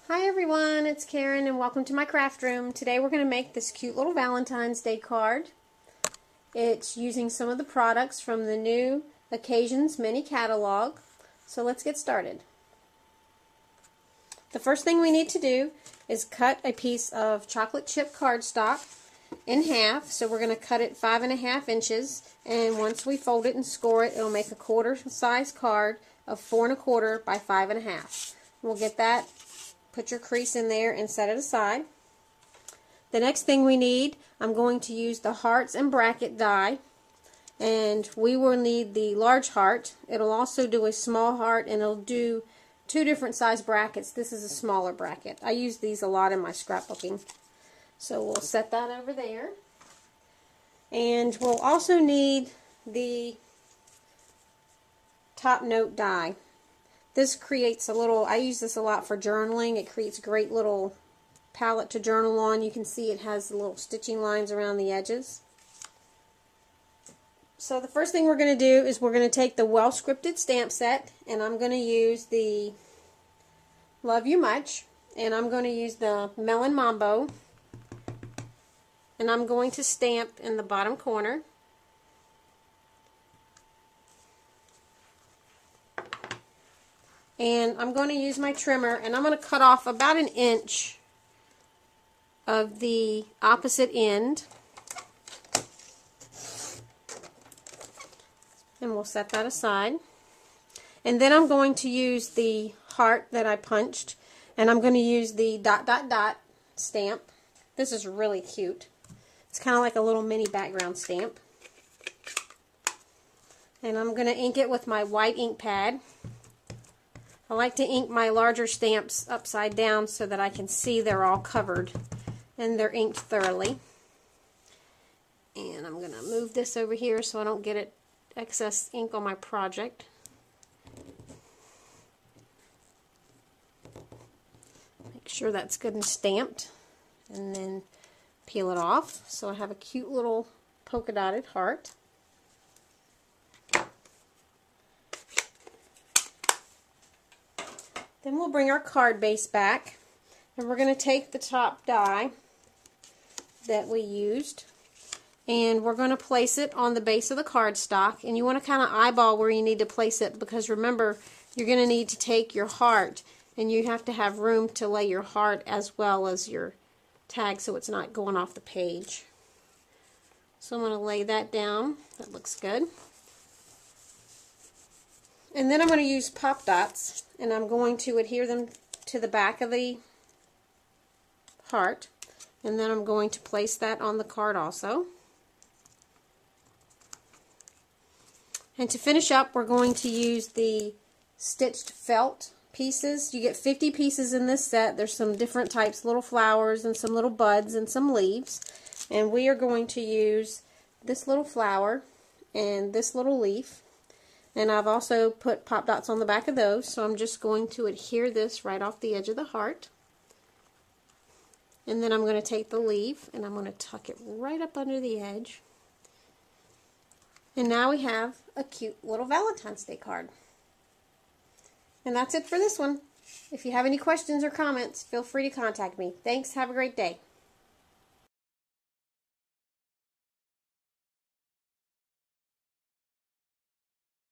Hi everyone, it's Karen and welcome to my craft room. Today we're going to make this cute little Valentine's Day card. It's using some of the products from the new Occasions mini catalog. So let's get started. The first thing we need to do is cut a piece of chocolate chip cardstock in half. So we're going to cut it 5.5 inches, and once we fold it and score it, it'll make a quarter size card of 4.25 by 5.5. We'll get that. Put your crease in there and set it aside. The next thing we need, I'm going to use the hearts and bracket die, and we will need the large heart. It'll also do a small heart, and it'll do 2 different size brackets. This is a smaller bracket. I use these a lot in my scrapbooking. So we'll set that over there. And we'll also need the top note die. This creates a little, I use this a lot for journaling. It creates a great little palette to journal on. You can see it has the little stitching lines around the edges. So the first thing we're going to do is we're going to take the well scripted stamp set, and I'm going to use the Love You Much, and I'm going to use the Melon Mambo, and I'm going to stamp in the bottom corner. And I'm going to use my trimmer, and I'm going to cut off about 1 inch of the opposite end. And we'll set that aside. And then I'm going to use the heart that I punched, and I'm going to use the ... stamp. This is really cute. It's kind of like a little mini background stamp. And I'm going to ink it with my white ink pad. I like to ink my larger stamps upside down so that I can see they're all covered and they're inked thoroughly. And I'm going to move this over here so I don't get excess ink on my project. Make sure that's good and stamped, and then peel it off so I have a cute little polka dotted heart. Then we'll bring our card base back, and we're going to take the top die that we used, and we're going to place it on the base of the cardstock. And you want to kind of eyeball where you need to place it, because remember, you're going to need to take your heart, and you have to have room to lay your heart as well as your tag so it's not going off the page. So I'm going to lay that down. That looks good. And then I'm going to use pop dots, and I'm going to adhere them to the back of the heart, and then I'm going to place that on the card also. And to finish up, we're going to use the stitched felt pieces. You get 50 pieces in this set. There's some different types, little flowers and some little buds and some leaves. And we are going to use this little flower and this little leaf. And I've also put pop dots on the back of those, so I'm just going to adhere this right off the edge of the heart. And then I'm going to take the leaf and I'm going to tuck it right up under the edge. And now we have a cute little Valentine's Day card. And that's it for this one. If you have any questions or comments, feel free to contact me. Thanks, have a great day.